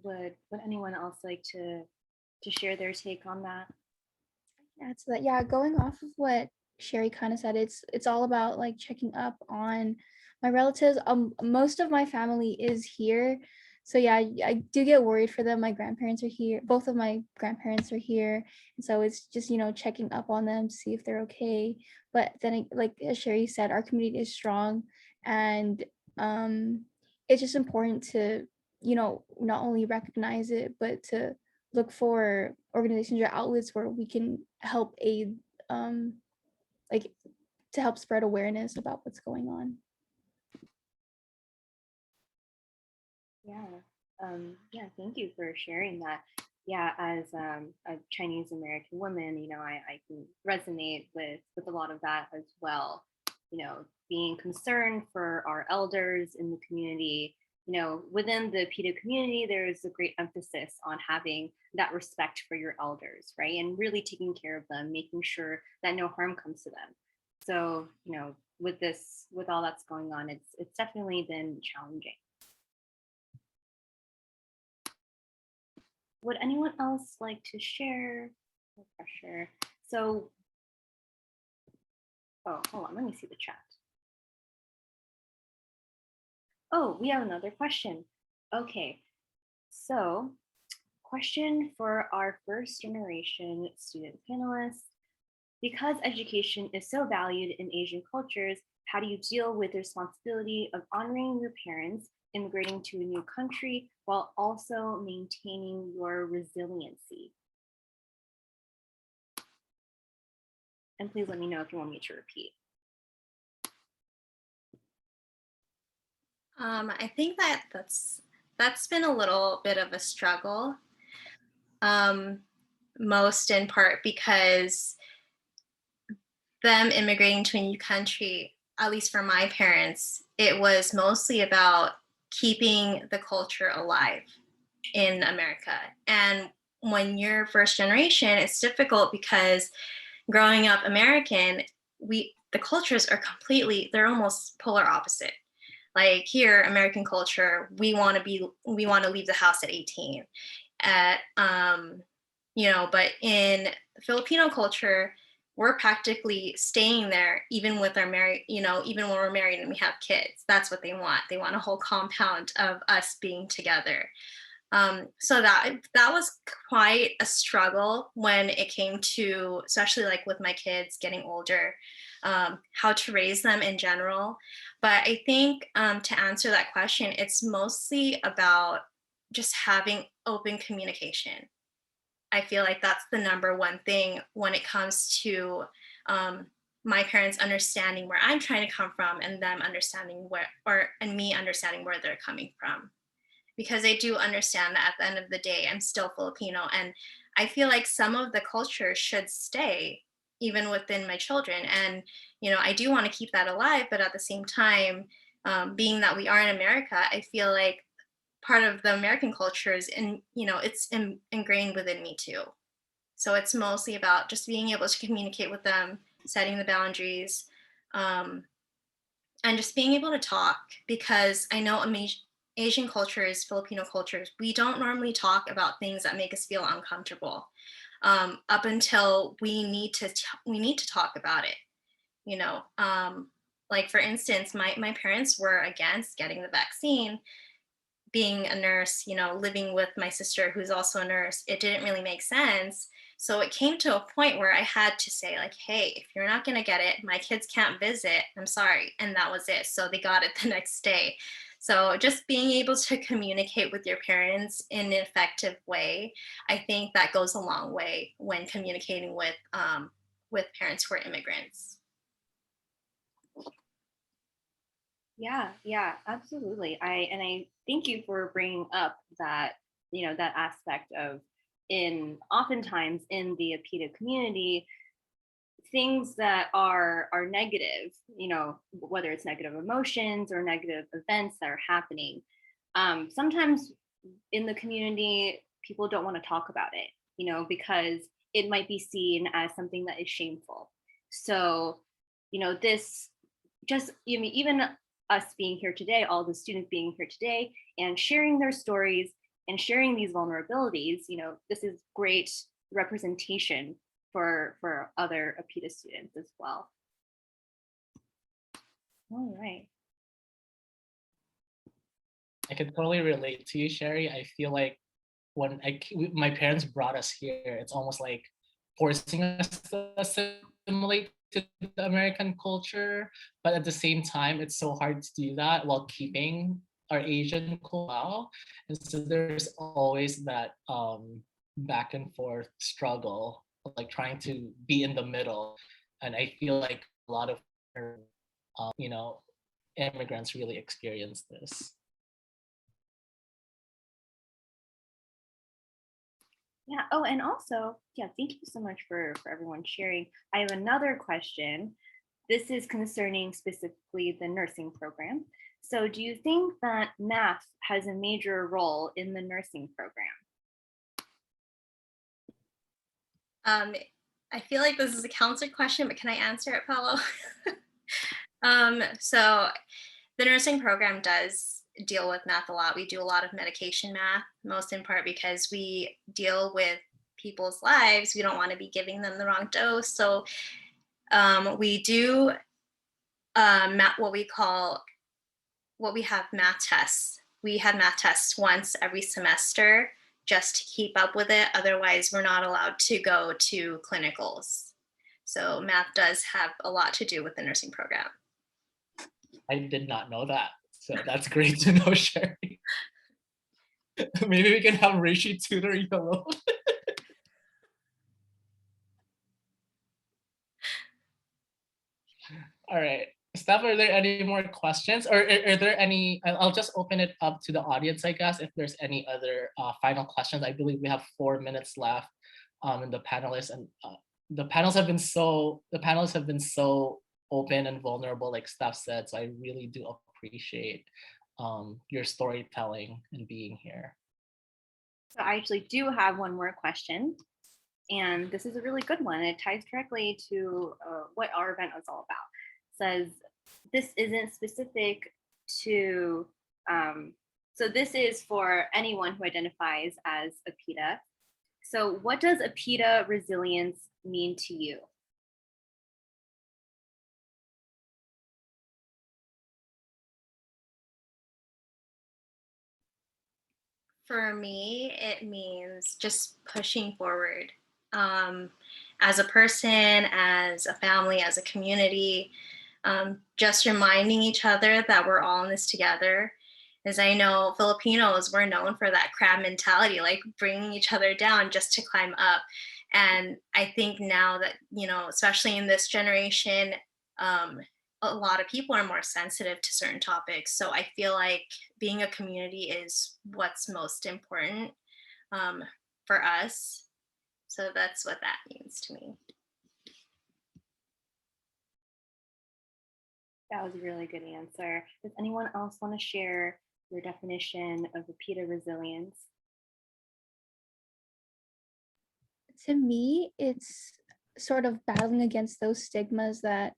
Would anyone else like to share their take on that? Add to that, yeah, going off of what Sherry kind of said, it's all about like checking up on my relatives. Most of my family is here, so yeah, I do get worried for them. My grandparents are here, both of my grandparents are here, and so it's just checking up on them to see if they're okay. But then, like as Sherry said, our community is strong, and it's just important to not only recognize it, but to look for organizations or outlets where we can help aid, like to help spread awareness about what's going on. Yeah, thank you for sharing that. Yeah, as a Chinese American woman, I can resonate with a lot of that as well. Being concerned for our elders in the community. Within the PETA community, there is a great emphasis on having that respect for your elders, right? And really taking care of them, making sure that no harm comes to them. So, with all that's going on, it's definitely been challenging. Would anyone else like to share? No pressure. So, oh, hold on, let me see the chat. Oh, we have another question. Okay, so question for our first generation student panelists. Because education is so valued in Asian cultures, how do you deal with the responsibility of honoring your parents, immigrating to a new country, while also maintaining your resiliency? And please let me know if you want me to repeat. I think that's been a little bit of a struggle, most in part because them immigrating to a new country, at least for my parents, it was mostly about keeping the culture alive in America. And when you're first generation, it's difficult because growing up American, the cultures are they're almost polar opposite. Like here, American culture, we want to leave the house at 18. But in Filipino culture, we're practically staying there even with our married, even when we're married and we have kids. That's what they want. They want a whole compound of us being together. So that was quite a struggle when it came to, especially like with my kids getting older, how to raise them in general. But I think to answer that question, it's mostly about just having open communication. I feel like that's the number one thing when it comes to my parents understanding where I'm trying to come from and them understanding and me understanding where they're coming from. Because I do understand that at the end of the day, I'm still Filipino. And I feel like some of the culture should stay even within my children. And, I do want to keep that alive. But at the same time, being that we are in America, I feel like part of the American culture is it's ingrained within me too. So it's mostly about just being able to communicate with them, setting the boundaries, and just being able to talk, because I know Asian cultures, Filipino cultures, we don't normally talk about things that make us feel uncomfortable up until we need to talk about it. Like for instance, my parents were against getting the vaccine. Being a nurse, living with my sister who's also a nurse, it didn't really make sense. So it came to a point where I had to say like, hey, if you're not going to get it, my kids can't visit. I'm sorry. And that was it. So they got it the next day. So just being able to communicate with your parents in an effective way, I think that goes a long way when communicating with parents who are immigrants. Yeah, absolutely. I thank you for bringing up that, that aspect of oftentimes in the APITA community, things that are negative, whether it's negative emotions or negative events that are happening. Sometimes in the community, people don't want to talk about it, because it might be seen as something that is shameful. So, this just, even us being here today, all the students being here today and sharing their stories and sharing these vulnerabilities, this is great representation for other APITA students as well. All right. I can totally relate to you, Sherry. I feel like when my parents brought us here, it's almost like forcing us to assimilate to the American culture. But at the same time, it's so hard to do that while keeping our Asian culture. And so there's always that back and forth struggle, like trying to be in the middle. And I feel like a lot of immigrants really experience this. Yeah. Oh, and also, yeah, thank you so much for everyone sharing. I have another question. This is concerning specifically the nursing program. So do you think that math has a major role in the nursing program? I feel like this is a counselor question, but can I answer it, Paolo? So the nursing program does deal with math a lot. We do a lot of medication math, most in part because we deal with people's lives. We don't want to be giving them the wrong dose. So we do what we have math tests. We have math tests once every semester just to keep up with it. Otherwise, we're not allowed to go to clinicals. So math does have a lot to do with the nursing program. I did not know that. So that's great to know, Sherry. Maybe we can have Rishi tutor you a little. All right. Steph, are there any more questions, or are there any? I'll just open it up to the audience, I guess, if there's any other final questions. I believe we have 4 minutes left in the panelists, and the panels have been so open and vulnerable, like Steph said. So I really do appreciate your storytelling and being here. So I actually do have one more question, and this is a really good one. It ties directly to what our event was all about. It says, this isn't specific to, so this is for anyone who identifies as a PITA. So what does a PITA resilience mean to you? For me, it means just pushing forward as a person, as a family, as a community, just reminding each other that we're all in this together. As I know, Filipinos, we're known for that crab mentality, like bringing each other down just to climb up. And I think now that, especially in this generation, a lot of people are more sensitive to certain topics. So I feel like being a community is what's most important for us. So that's what that means to me. That was a really good answer. Does anyone else want to share your definition of the PITA resilience? To me, it's sort of battling against those stigmas that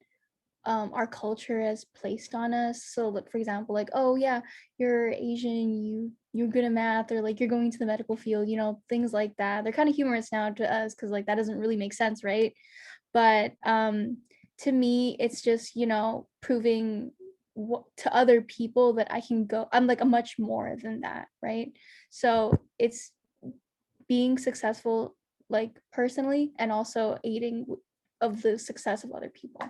our culture has placed on us. So like, for example, like, oh yeah, you're Asian, you're good at math, or like you're going to the medical field, things like that. They're kind of humorous now to us because like that doesn't really make sense, right? But to me, it's just, proving to other people that I'm like a much more than that, right? So it's being successful like personally and also aiding of the success of other people.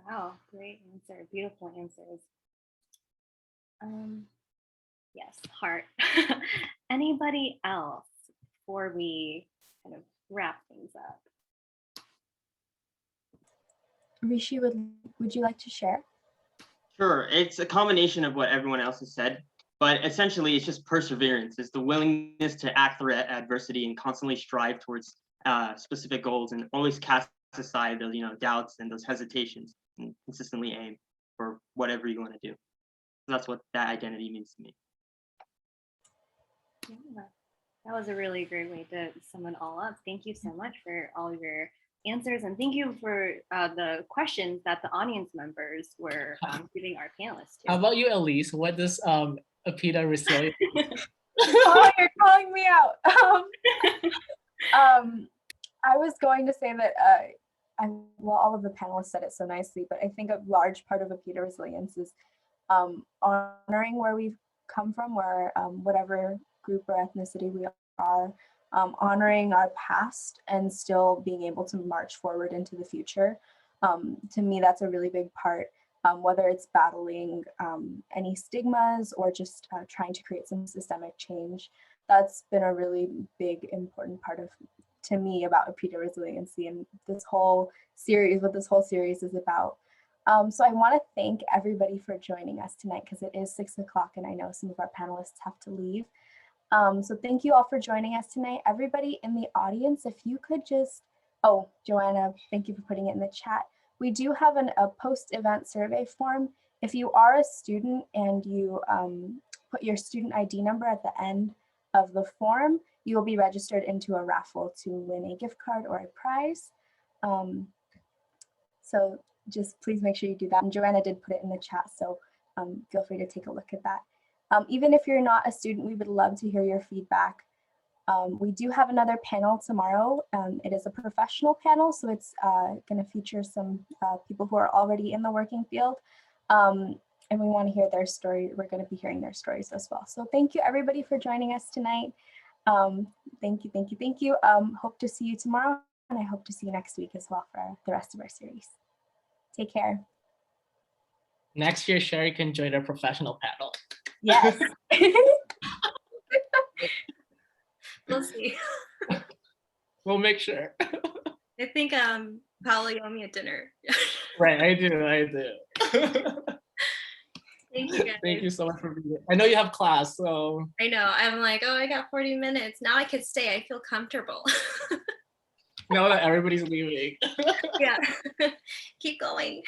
Wow, great answer. Beautiful answers. Yes, heart. Anybody else before we kind of wrap things up? Rishi, would you like to share? Sure. It's a combination of what everyone else has said, but essentially it's just perseverance. It's the willingness to act through adversity and constantly strive towards specific goals, and always cast aside those doubts and those hesitations, and consistently aim for whatever you want to do. So that's what that identity means to me. Yeah, that was a really great way to sum it all up. Thank you so much for all your answers, and thank you for the questions that the audience members were giving our panelists too. How about you, Elise? What does a PITA resilience? Oh, you're calling me out. I was going to say that well, all of the panelists said it so nicely, but I think a large part of a PITA resilience is honoring where we've come from, where whatever group or ethnicity we are, honoring our past and still being able to march forward into the future. To me, that's a really big part, whether it's battling any stigmas or just trying to create some systemic change. That's been a really big, important part of, to me, about a PITA resiliency and this whole series, what this whole series is about. So I want to thank everybody for joining us tonight because it is 6 o'clock and I know some of our panelists have to leave. So thank you all for joining us tonight. Everybody in the audience, if you could just, oh, Joanna, thank you for putting it in the chat. We do have a post-event survey form. If you are a student and you put your student ID number at the end of the form, you will be registered into a raffle to win a gift card or a prize. So just please make sure you do that. And Joanna did put it in the chat, so feel free to take a look at that. Even if you're not a student, we would love to hear your feedback. We do have another panel tomorrow. It is a professional panel, so it's going to feature some people who are already in the working field. And we want to hear their story. We're going to be hearing their stories as well. So thank you everybody for joining us tonight. Thank you, thank you, thank you. Hope to see you tomorrow, and I hope to see you next week as well for the rest of our series. Take care. Next year, Sherry can join our professional panel. Yes. We'll see. We'll make sure. I think Paolo, you owe me a dinner. Right, I do. Thank you guys. Thank you so much for being here. I know you have class, so. I know. I'm like, oh, I got 40 minutes. Now I could stay. I feel comfortable. Now that everybody's leaving. Yeah. Keep going.